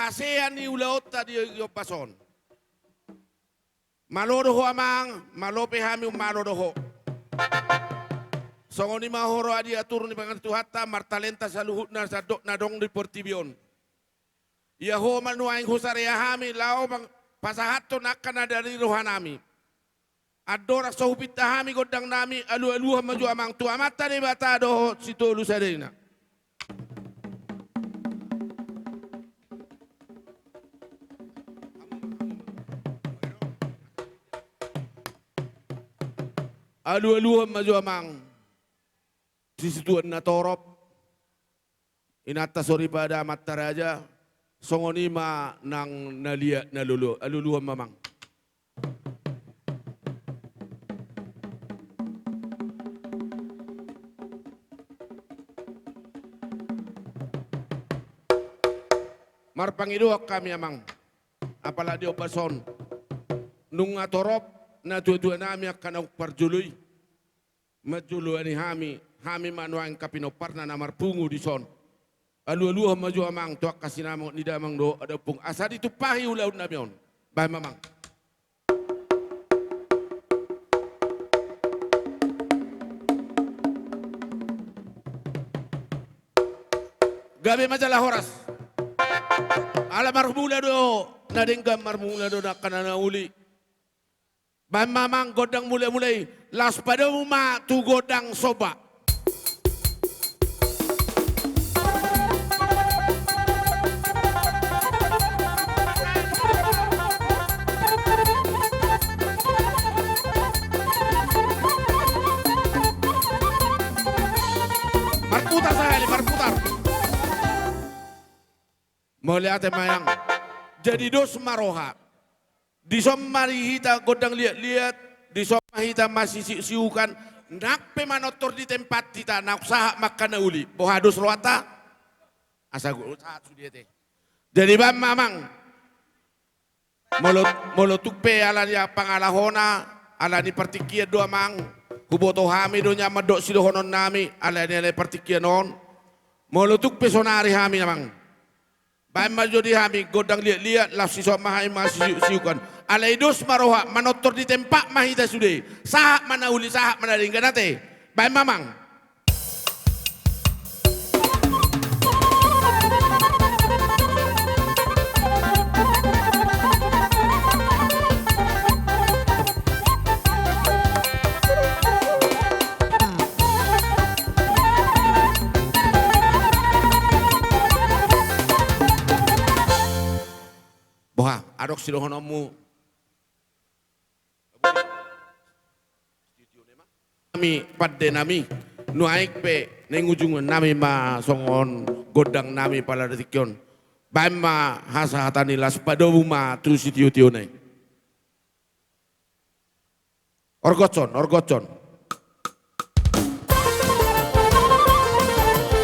kasean ni ulaot tadi yo pason. Malodoho amang, malope hami malodoho. Songoni mahoro adi atur ni pangan tuhata martalenta saluhut na sadok na dong di portibion. Ya ho manuaing husare hami lao bang pasahato nakana dari rohanami. Adora sohupit hami godang nami alu-aluha maju amang tu amata ni bata doho situ lusadena. Alu-aluha maju amang sisituan na torop inata sori pada mata raja songonima nang nalia nalulu aluluha mamang. Marpangiduak kami amang apalagi opason nung atorop na tuwa nami akan parjului majulu ani hami manuang kapinoparna na marpungu di son alu-alu maju amang tuak kasih nama ni damang do ada pung asa ditupahi ulaud namion bah mamang gabe majalah horas ala marmula do nadengga marmula do nakana uli bah mamang godang mulai las pada rumah tu godang soba. Marputar saya, marputar. Mau lihat mayang. Jadi dos maroha. Di somari hita godang lihat-lihat, di somari hita masih siukan, nak pemanotor di tempat kita, nak usaha makan uli, bohados roata, asa gue usaha sudah teh. Jadi bang mamang, molotuk pe ala ya pangalahona, ala ni partikia dua mang, kuboto hami donya madok sidohonon nami, ala ni partikia non, molotuk pe sonari hami namang. Baik maju di hami godang lihat-lihat lah siswa mahai masih siukan. Alaidos maroha manotor di tempat mahita sudah. Sahak mana uli sahak mana ringgan nate. Baik mamang. Boha, adok sidohonomu. Nami padde nami, nuaik pe nengujung nami ma songon godang nami pala detikyon. Baim ma hasa hatani las padobu ma tu sitio nai. Orgocon.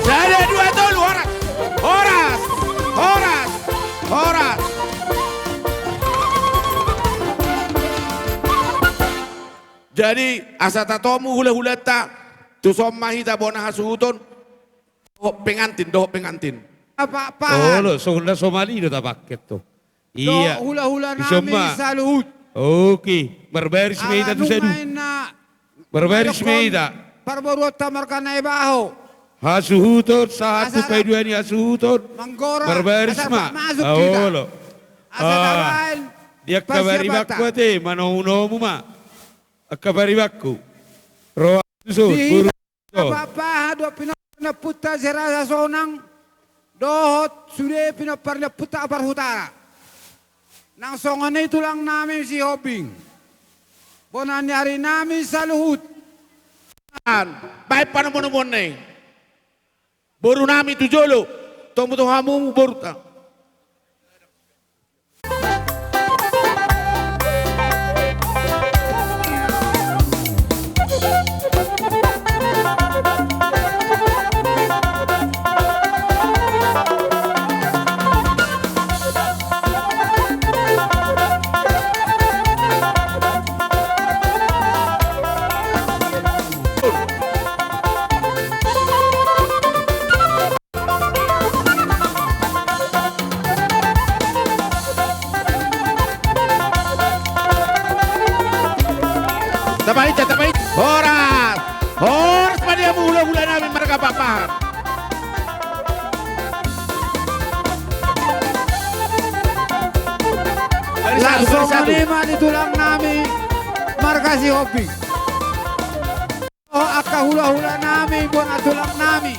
Saya dua tolu horas. Jadi asa tatomu hula-hulata tu somahita bona hasuhuton dohok pengantin. Apa-apa? Oh, sudah Somali udah paket tuh. Iya. Hula-hula nami salut. Oke, berbaris meida tu sedu. Berbaris meida. Parborot tamar kana ibaho. Hasuhuton satu dua ni hasuhuton. Manggora. Berbaris ma. Oh, dia kabari bakku te manono ma. Kabari bakku. Roa susun buru. Apa do pinaputa serasa sonang. Dohot sudah pinaputa apar hutara. Nang songan itu lang namin si Hobing. Bonan hari namin sa luhut. Baik panamon nih. Boru nami tu jolo. Tomu tu hamu boru ta. Tapait. Horas pa dia hula-hula namin mereka papahar. Langsung menerima di tulang nami markasi hobi. Oh akka hula-hula nami buat tulang nami.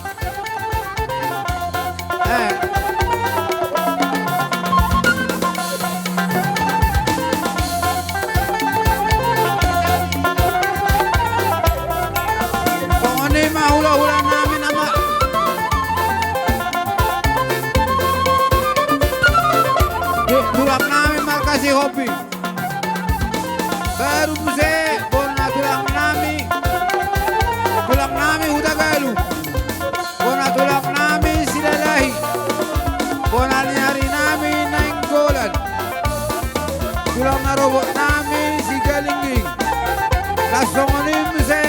Pengonima hula-hula nami nama. Tulang nami markasi hobi. Baru buse bona tulang nami huda galu. Bona tulang nami silalahi. Bona nyari nami nainggolan. Tulang narobot nami si galingging. Langsung ini buse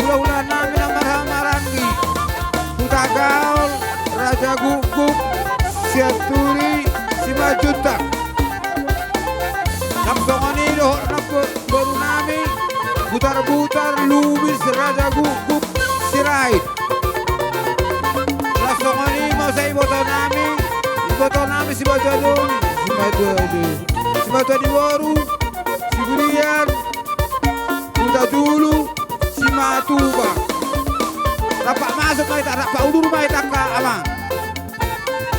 hula-hula nami na marhamarangi. Huda gaul, raja guguk, siaturi, si majuta. Langsung ini lohor na baru nami. Butar-butar lubis raja guguk sirait. Langsung ini mau saya iboto nami si batu adon, si batu adiwaru, si burian, buta dulu, si matuba. Rapak masuk mai tak rapak udur mai tak ka amang.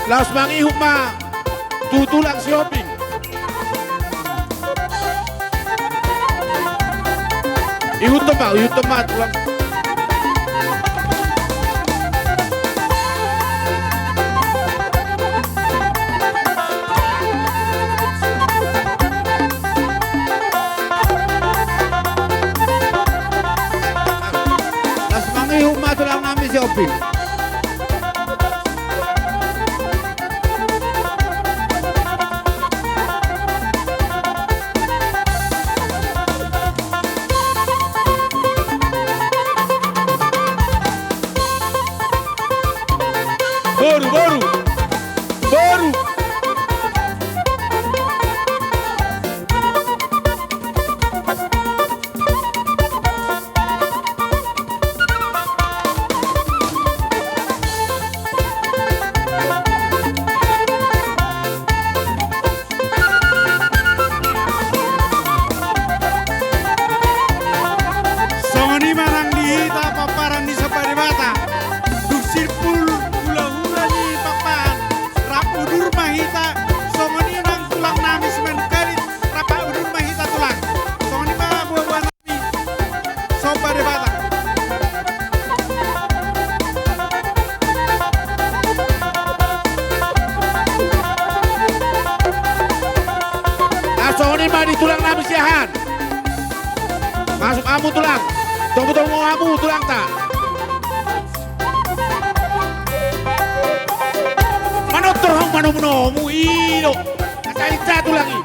Laos mangihuk ma tutulang si Hoping. Ihut ma tulang. Las mangihuk ma tulang nami si Oping. Baru. Songoni marang dihita paparan di sapari mata. Dusir pul hula-hula di papan. Rapu udur mahita. Songoni nang tulang nami semen karit. Rapa udur mahita tulang. Songoni mah buah-buah nami. Sapari mata. Langsung ini mah di tulang nami siahan. Masuk amu tulang. Tunggu mau amu tulang tak. Manotor hong manomu iyo. Kasih satu lagi.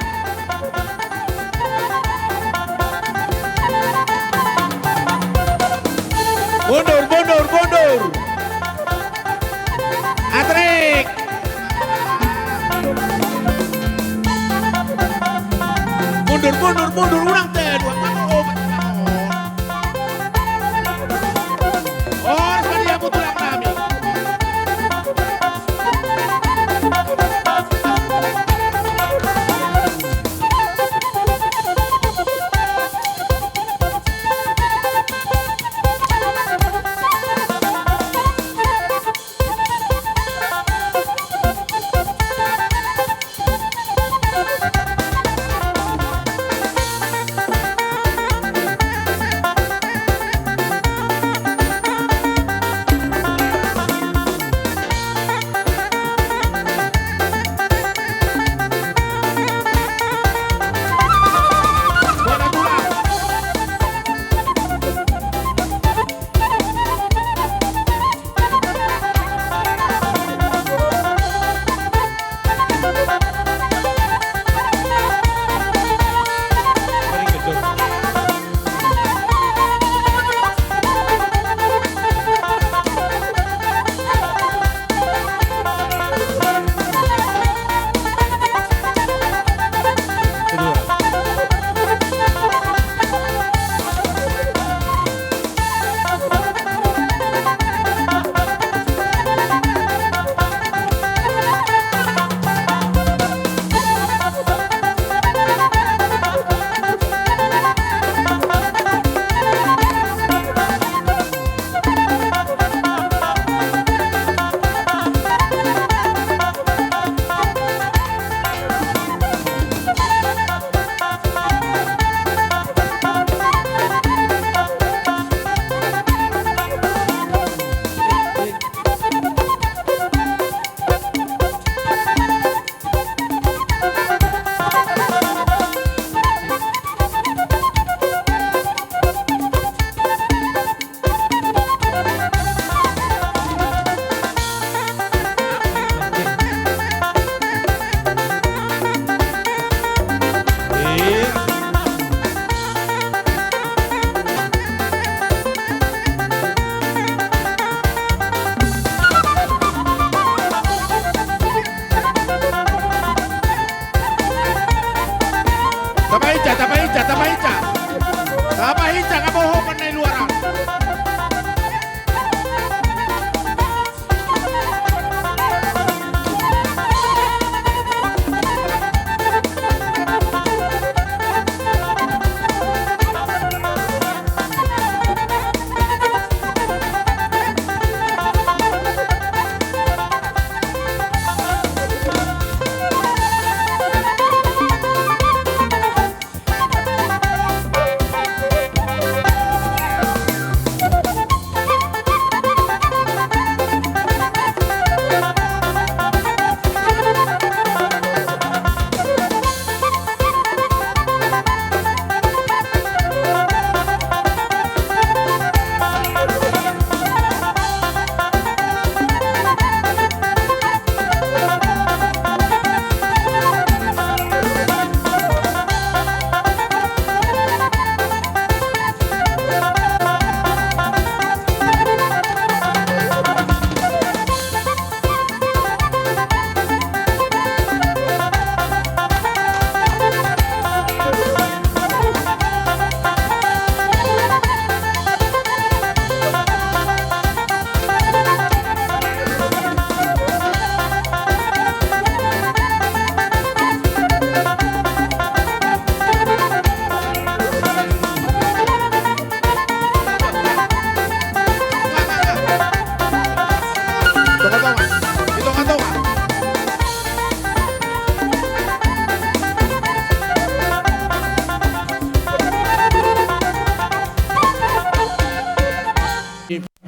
Bondur. Atrik. Mundur ulang teh dua kali. Oh, sekali aku tulang nami.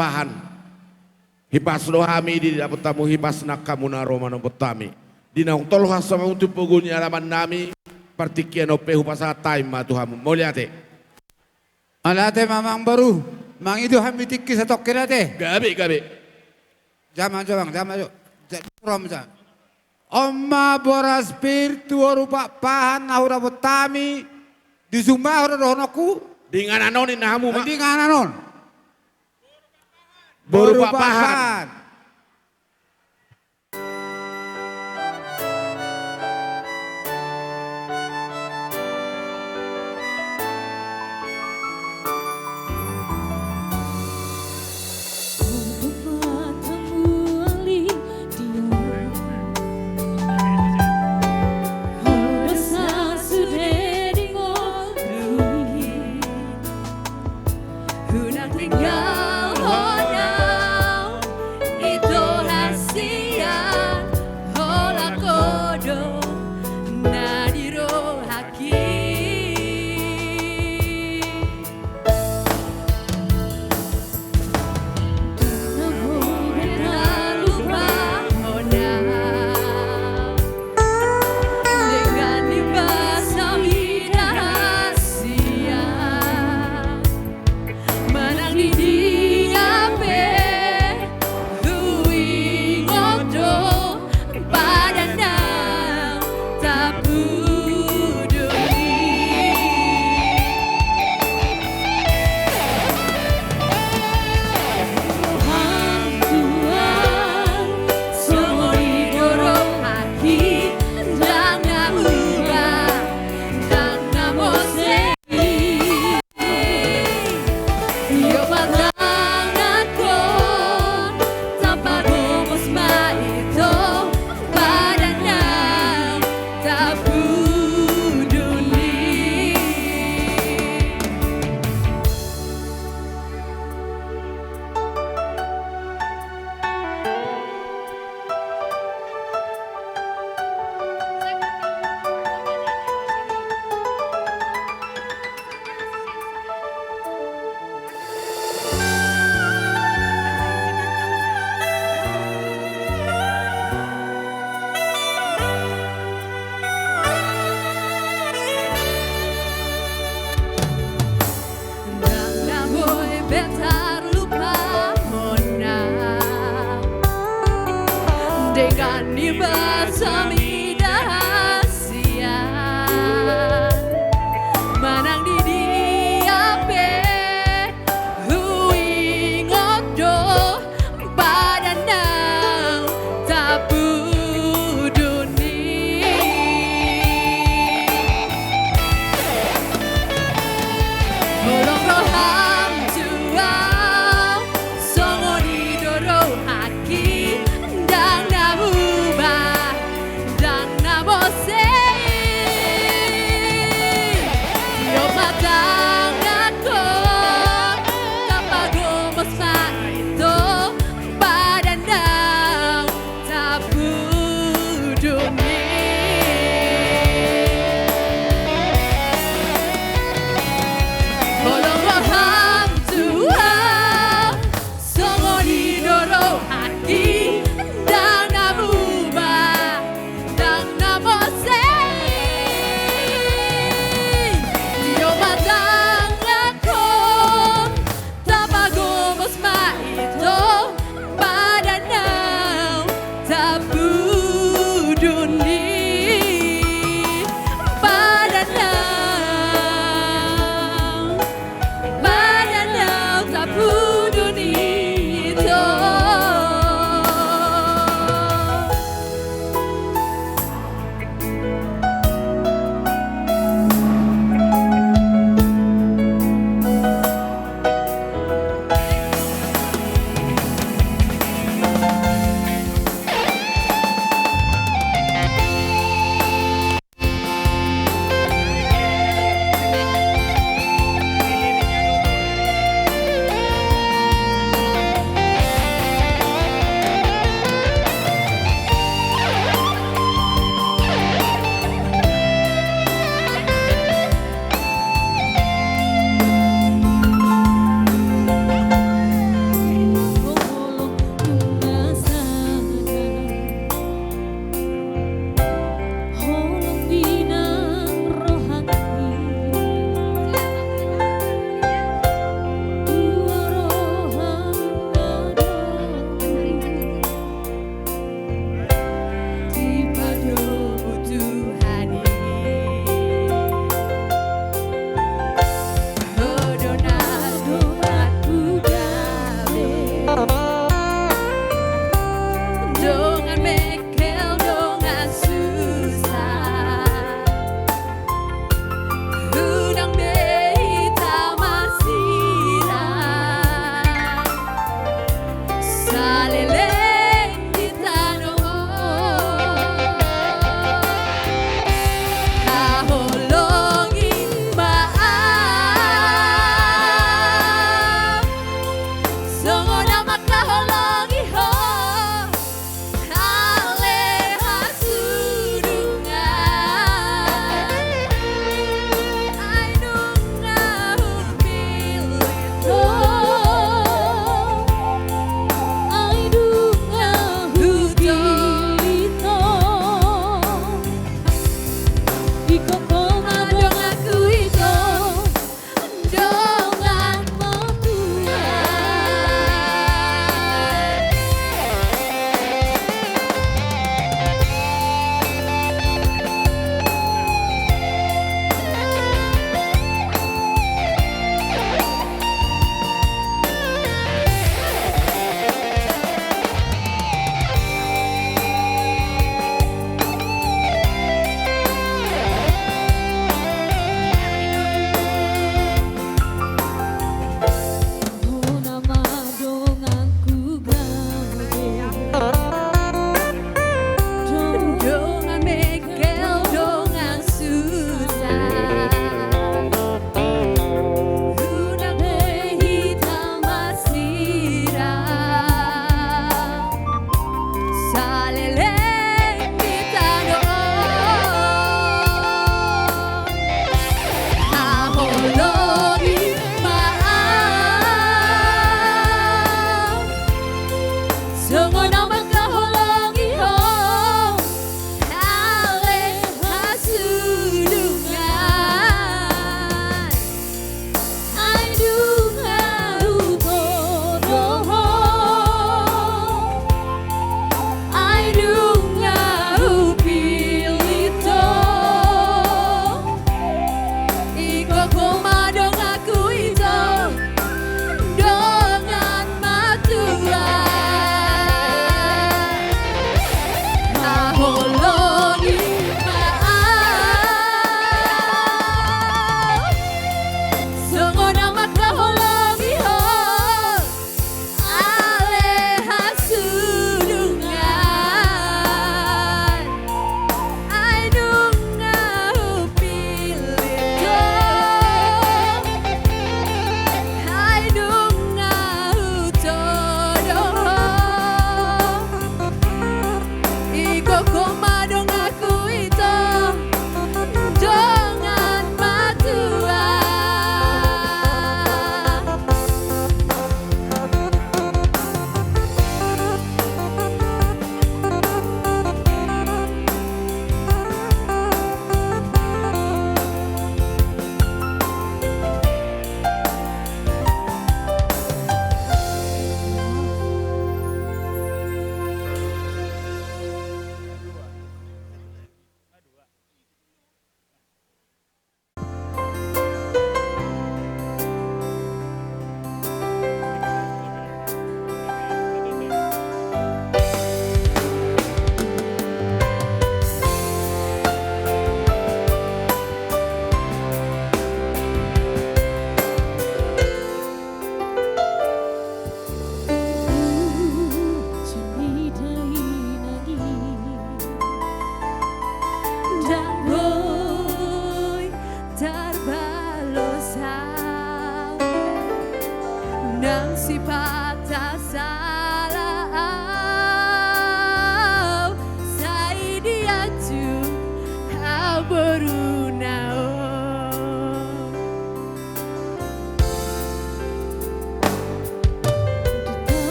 pahan. Hipas lo hami di dapat tamu hipas nak kamu naro mano petami. Di naung tolha sama untuk pugunya alaman nami. Partikian ope hupasa time matuhamu. Moliate. Alate mamang baru. Mang itu kami tiki satok kirate. Gabi. Zaman. Rom jam. Oma boras spiritu rupa pahan nahura betami di sumba ora dohonoku Dengan anonin nahamu mak. di ngananon. Berupa pahan. Songo nama kaholangi ho ale hasudungan ai dunga ubodoho ai dunga upilito iko komadong aku itu dengan matulah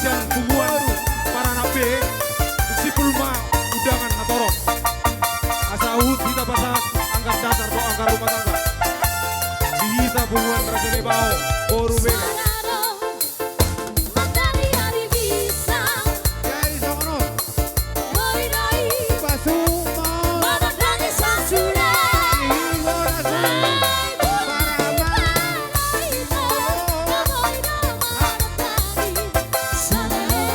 spesial hubungan para anak B si pulma udangan natoro asahut kita pasang angkat dasar do angkat rumah tangga kita hubungan rajane bau boru bega Matahari hari bisa Dari songono. Moirai Basuma. Manakane sasure Ingora suma. Parama. Moira Manakane Sanae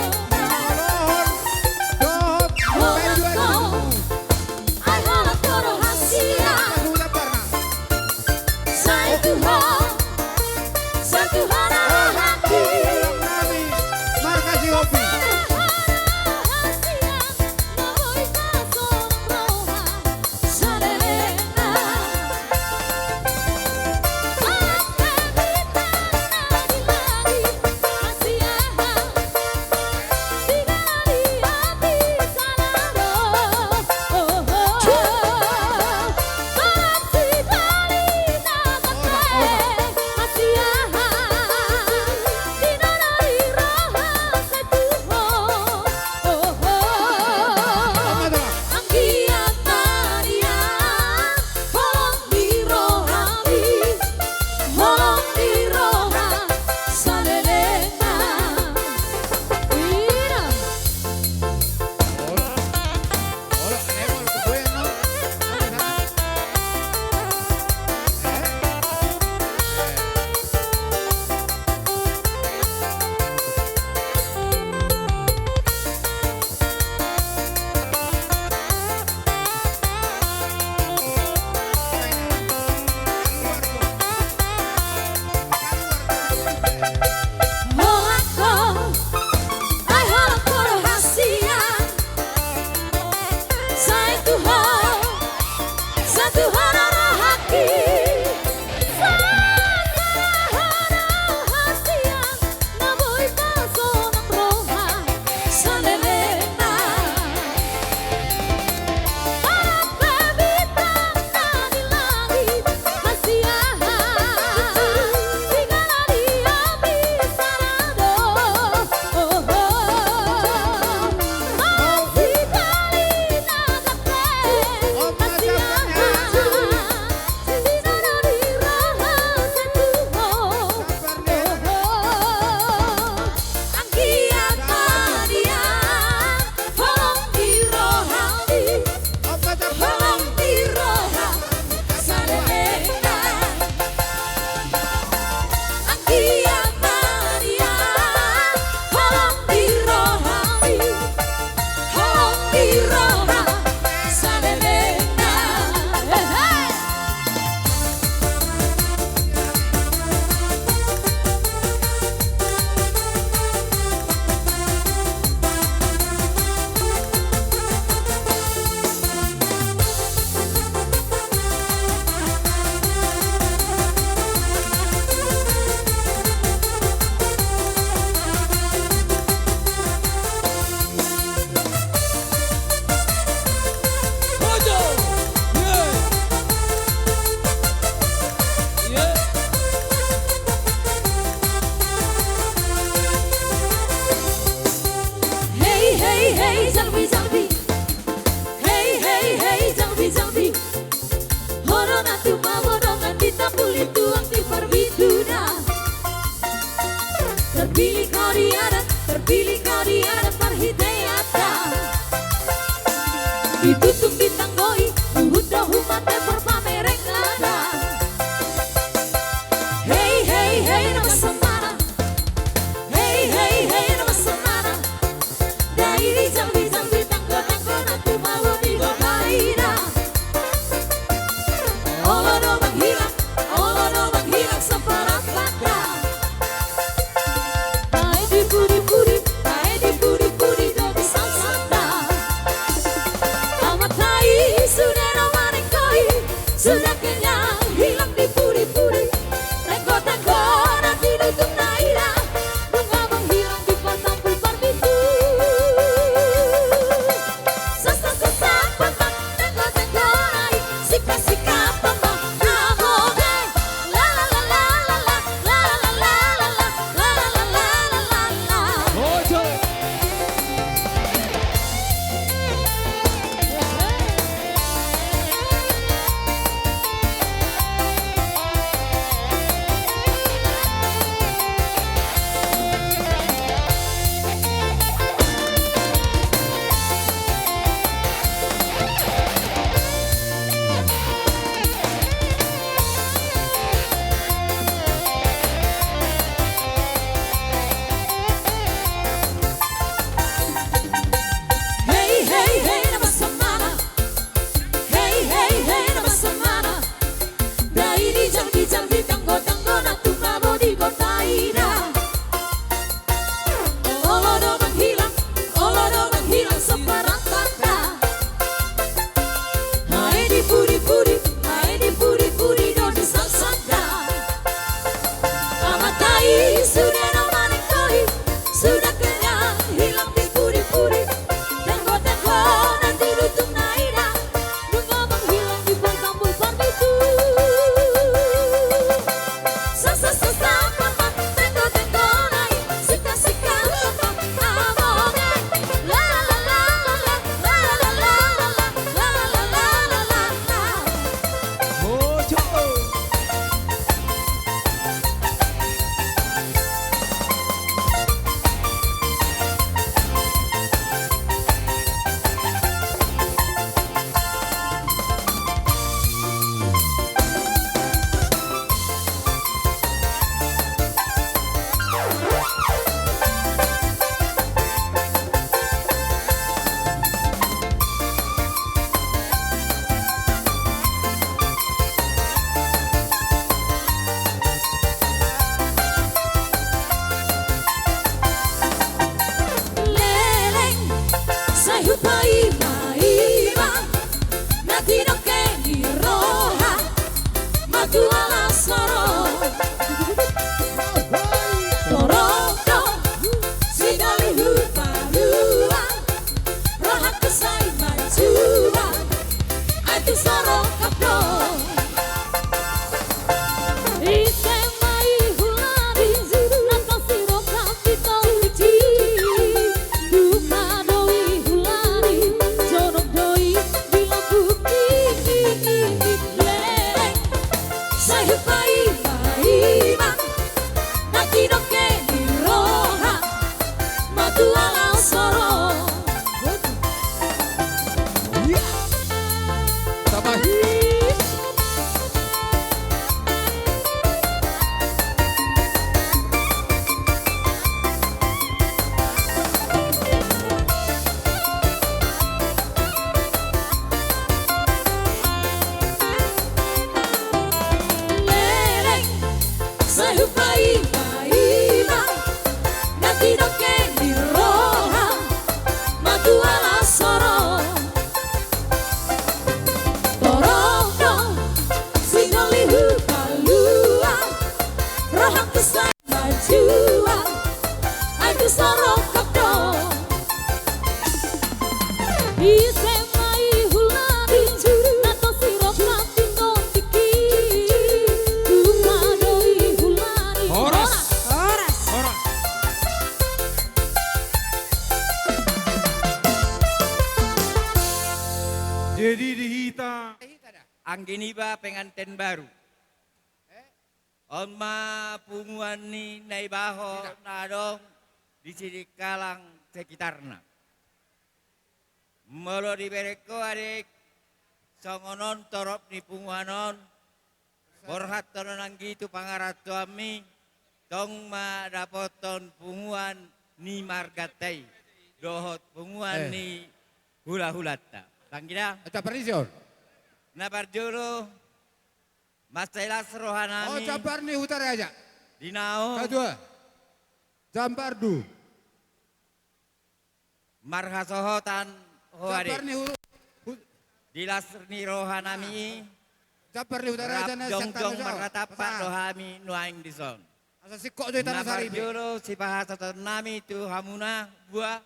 bayi sudah romanen koi, sudah kenyang hilang di puri-puri. Tengok-tengok nanti dutung naira, bunga menghilang di bulkan-bulkan itu. Sa-sa-sa-sa papa, tengok-tengok naik, sika-sika papa, amone. La la la la la la la la la la la la la. Leleng, saya iba-iba, nanti noke di roha, matu ala soro. Toroko, sinoli hupa-hua, roha kesai majua, itu soro kapro. Isemai hulari, nata siro kapito uci. Duka doi hulari, jorok doi bila bukti. Leleng, saya iba-iba, nanti noke di roha, matu ala soro. Leleng, saya iba-iba, nanti noke di roha, matu ala soro. Toroko, sinoli hupa-hua, roha kesai majua, itu soro kapdo. Isemai hulari, nato siro kapito tiki. Duka doi hulari. Horas. Horas. Orang. Jadi dihita Angginiba pengantin baru. Oma punguan ni naibaho nadong di sini kalang sekitarna. Molo di bereko adik songonon torop ni punguanon. Borhat tonon anggitu pangaratu ami. Tong ma dapoton punguan ni margatai. Dohot punguan ni hula-hulata. Tanggida. Aca perison. Nabar juru Mastelas Oh, rohanami campar nih utara aja. dinao Kedua. Campar du. marhasohotan Campar hoade nih dilas ni rohanami campar nih utara aja rap na jongjong marhatapa rohami nuaing dison. Asa sikok joy tanah Nabar sari. juru si bahasotan nami tu hamuna buah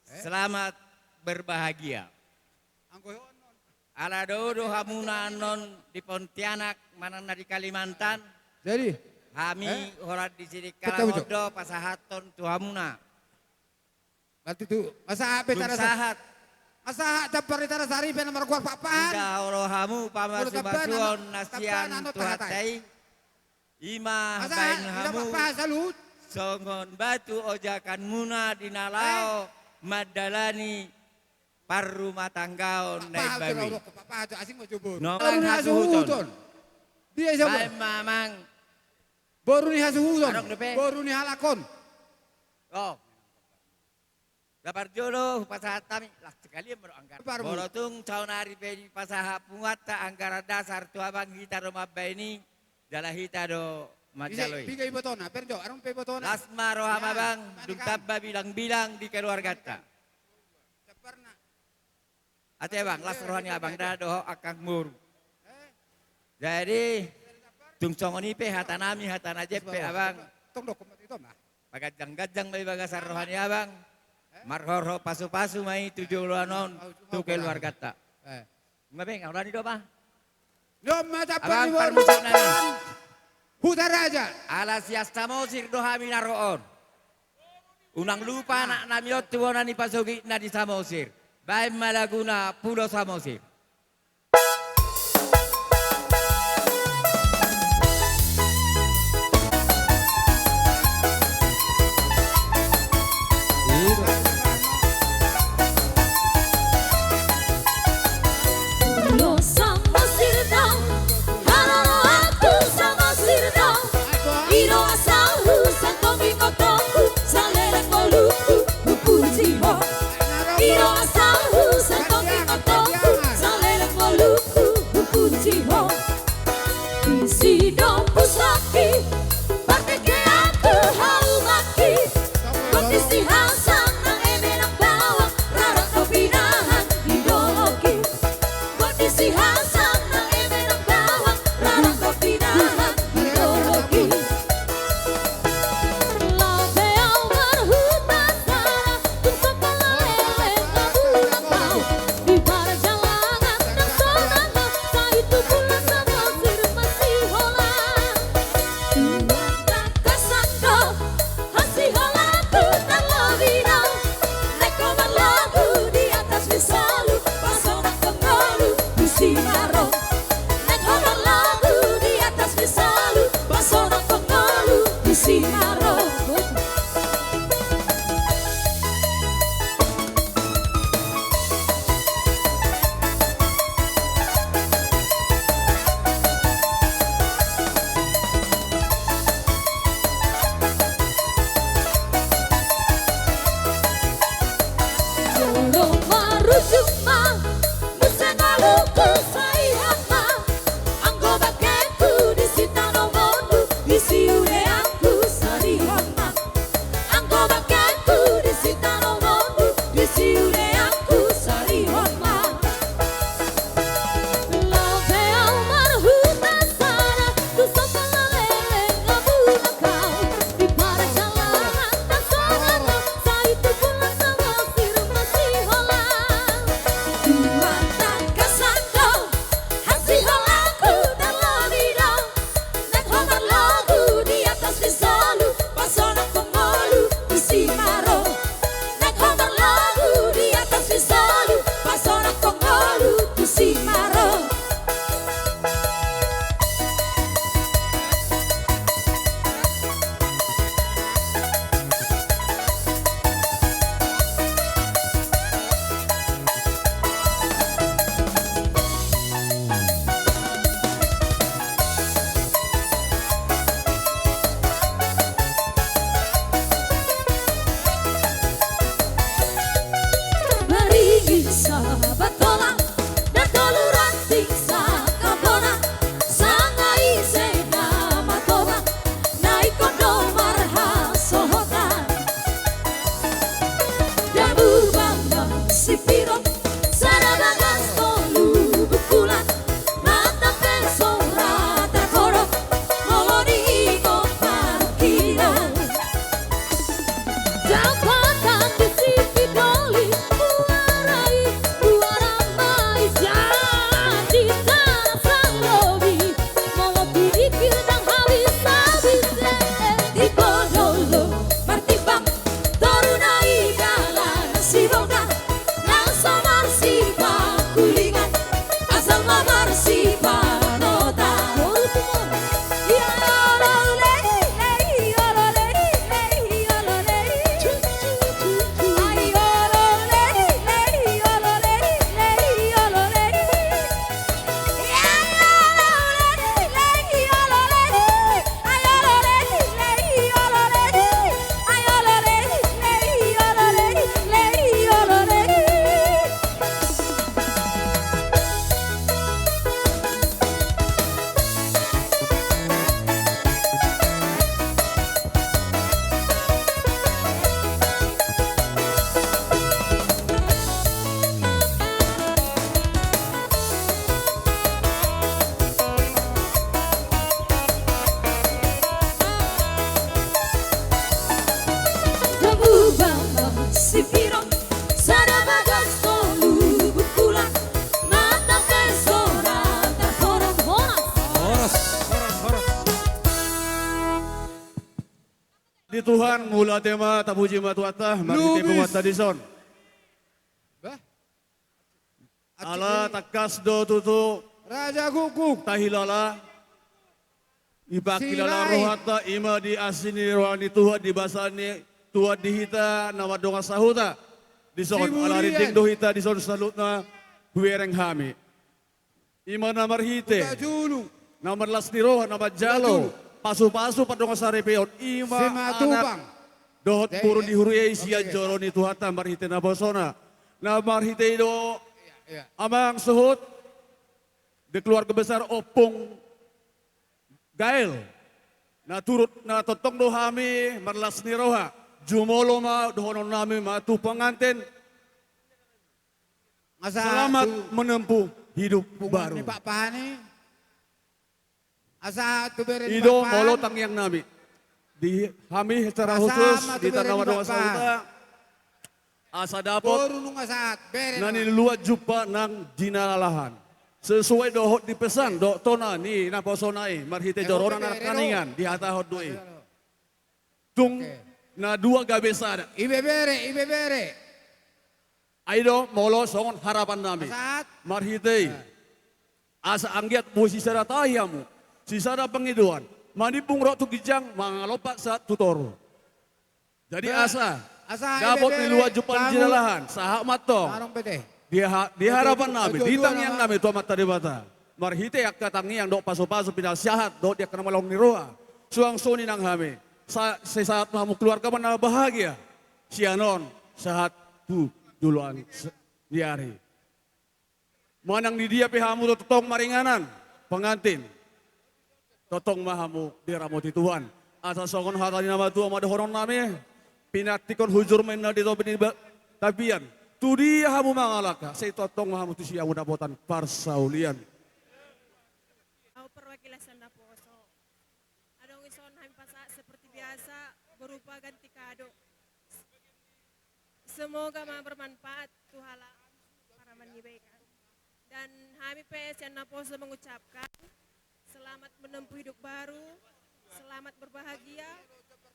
selamat berbahagia. Angkoy Ala dodo hamuna non di Pontianak mana di Kalimantan. Jadi, Hami horat di sini Betul, betul. kalamodo pasahaton tu hamuna. berarti tuh masa apa tanah sari? Sahat Masa campar di tanah sari pena nomor kuat papan. ida orohamu Udah tepan, pamasuon ano, nasian tepan, ano, tuhatai. Ima Masa bain tidak hamu apa salut. songon batu ojakan muna dinalao madalani parrumah tanggaon naik Apa bami. tuh papa tuh asing mau coba. No, Baru nih hasu huton. Dia Baik siapa? mamang. Baru nih hasu huton. Arok depe. Baru nih halakon. Oh. Dapat jodoh pasahat kami lah sekali yang beranggar. Parmu. Borotung caun hari pedi pasahat pungat angkara dasar tua bang kita rumah ini jalah hita do Bisa majaloi. piga ibotona, perjo, arong pe ibotona. Lasma rohama Ya, bang, manikan. duktabba bilang-bilang di keluarga ta. Caparna. Ate bang, las rohani abang dado akang mur. Jadi tungsongoni pe hatanami hatana jepe abang. tong dokumen itu mah. Pagajang-gajang may bagasar rohani abang. Marhorho pasu-pasu may tujuh anon tu keluarga ta. Mabeng, orang itu apa? Yom mata Abang paniwon. permusik na. Huta raja. Alas yastamo sirdo hami naroon. Unang lupa na namiot tuwanan ni pasugi na di Samosir. Bahay Malaguna, Pulo Samosir. Pulo Samosir daw, hararo aku Samosir daw. Iro asahu sa komikotoku, sa lelek moluku, upuntiho. Iro asahu sa komikotoku, sa lelek moluku, upuntiho. Isi dong pusaki, pake ke aku haumaki. Kondisi hasan ng eme ng bawang, rarang kopinahan, ideologi. Kondisi hasan ng eme ng bawang, rarang kopinahan, ideologi. Labe ang marhutan sana, kung sa palalele na bulang tao. Di para jalangan ng sonana, sa itu pula Samosir masih holang. Tuan kakasando, masih holang putar lobino. Neko berlagu di atas misalu, pasonang kengolu di Sinaro. Neko berlagu di atas misalu, pasonang kengolu di Sinaro. Lolo marujuma, musengaluku saihama. Anggo bakeku di sitano mondu, di siune aku sariho. di Tuhan mula tema tabuji matuata mari Lubis. pemuat tadison. Bah? Ala takas do tutu Raja Guguk. tahilala ibakilala Silai. rohata ima di asini rohani Tuhan di basani Tuhan dihita nama donga sahuta di son ala Siburian. rinting dohita di son salutna huereng hami ima namar hite Udah dulu. namar lasniro nama jalo pasu-pasu padonga sarepeon ima Simatubang. dohot Dai- purun dihuriai sia Oke. joroni Tuhan tamar hite na bosona namar hite do Ya. amang suhut di keluarga besar Opung Gael na turut na totong do hami marlas ni roha jumolo ma dohonon nami matu pengantin Masa selamat tu menempuh hidup pungan baru ni Pak Pahani. Asa tu beren ni ido Pak Pahan. molo tangyang nami di hami secara Masa khusus matu di beren tanawa ni doa Pak sauta asa dapot Poro nung asaat. Beren. na niluat jupa ng dinalalahan. Sesuai dohot dipesan, do tona ni naposonai, marhite jorona na kaningan, di hatahot doi. Tung na dua gabesada. Ibebere, ibebere. Aido molo songon harapan nami. Asaat. Marhite, asa anggiat mo si sara tahiamu, si sara pengiduan. Manipung rok tu gijang, mangalopak saat tutoro. Jadi asa, Asa dapat ibebere, niluat jupan bangun. dinalahan, sahak matong. Marong pede. Di harapan namin, Betul, di betul, tangyang nama. namin, tuamat tadi bata. Marhite yak katangyang do paso-paso pinasyahat, do dia kena malong ni roa. Suang suni nang hami. Sesaat mahamu keluarga mana bahagia. Sianon, saat tu duluan diari. Manang di dia pihamu do totong maringanan, pengantin. Totong mahamu diramoti Tuhan. Asa songon hatani nama Tuhan madahoron nami. Pinatikon hujur mena di to tabian. Tu dia hamu mangalaka, saya totong mahamu tu siya udapotan parsaulian. Aku perwakilan Sanda Poso. Adong ison kami pasak seperti biasa berupa ganti kado. Semoga bermanfaat Tuhala para menibaikan. Dan kami PS Sanda Poso mengucapkan selamat menempuh hidup baru, selamat berbahagia.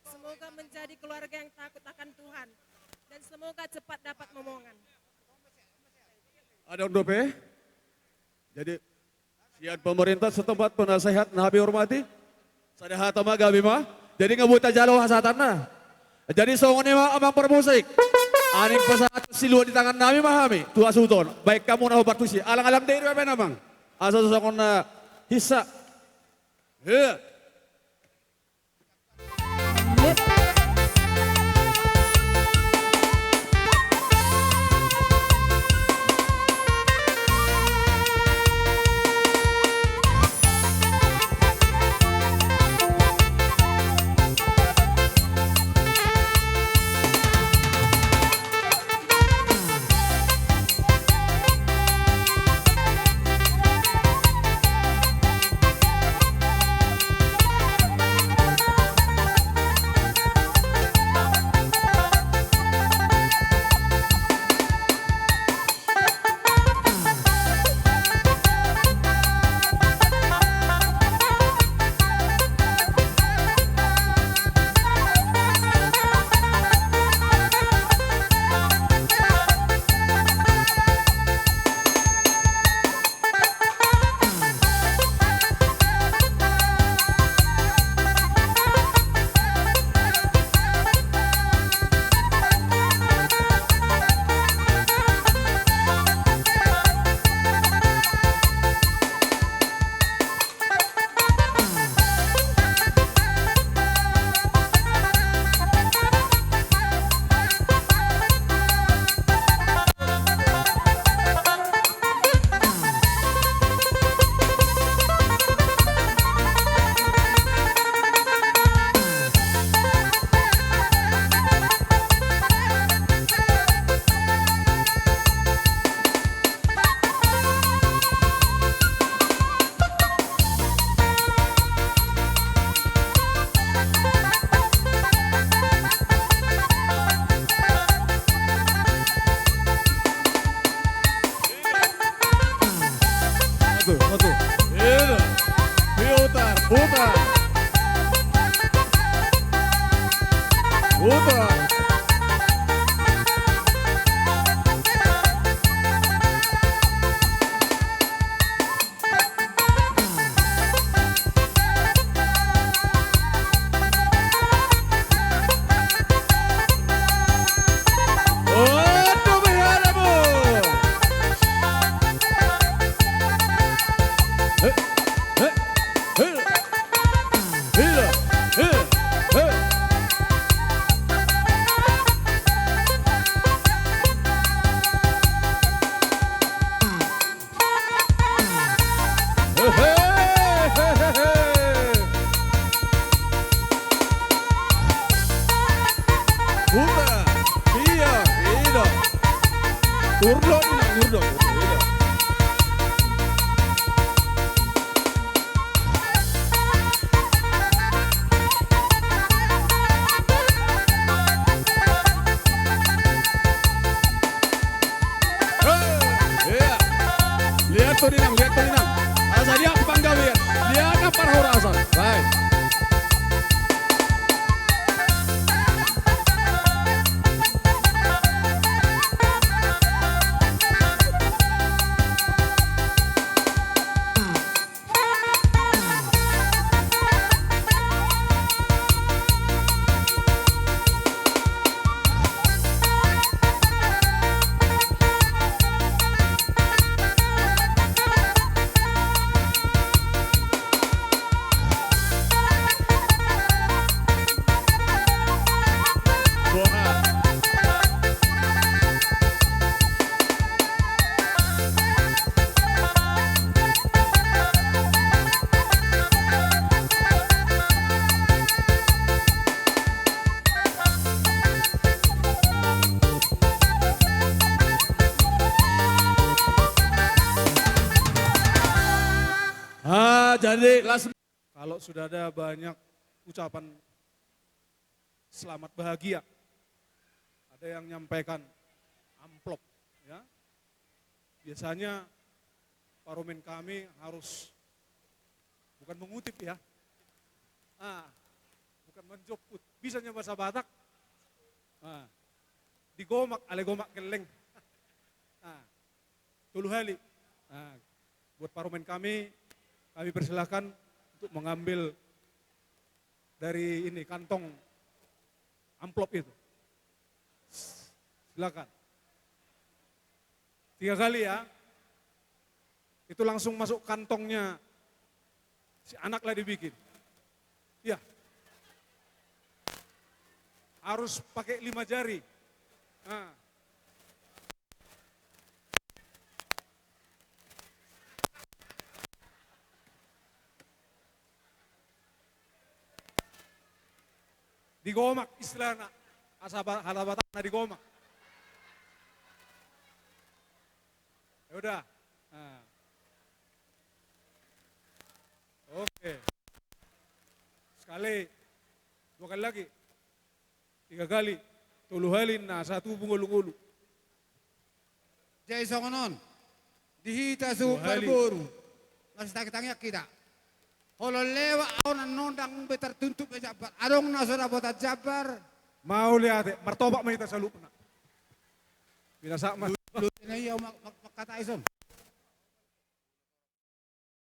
Semoga menjadi keluarga yang takut akan Tuhan. Dan semoga cepat dapat momongan. Ada dope? Jadi siat pemerintah setempat penasehat nabi hormati. Sada hatama gabi mah. Jadi ngebuta jalo hasatanna. Jadi songone mah amang permusik. Aning pesat siluan di tangan nami mahami. Tua suton. Baik kamu nah obat tusi. Alang-alang deui apa namang. Asa songona hissa. He. Putar. Waduh, bahaya bu. Heh, heh, heh. Hila, heh, heh. Heh, heh, heh, heh. Putar, iya, iya. Urdo, urdo, urdo. Iya. Lihat tuh Dinam, lihat tuh Dinam. Asa dia panggawian. Lihat apa horasan. Baik. Jadi kalau sudah ada banyak ucapan selamat bahagia, ada yang nyampaikan amplop, ya. Biasanya parlemen kami harus bukan mengutip ya, bukan menjoput, bisanya bahasa Batak, digomak, ale gomak keleng, tuluh hali. Buat parlemen kami persilahkan untuk mengambil dari ini kantong amplop itu. Silakan. 3 kali ya. Itu langsung masuk kantongnya si anak lah dibikin. Ya. Harus pakai 5 jari. Digomak istilahnya, halabatak na digomak. Ya udah. Oke. Sekali, 2 kali lagi, 3 kali, tuluhalin na satu bungulu-gulu. Jai songonon. Dihita su Dua hali. berburu. Nasi tangnya kita. Kalau lewat awan nondang betar tuntut jabar. Adong nasora botat jabar. Mau lihat, martobak mahita sa lupa na. Bila sama. Lutin na iya makata ison.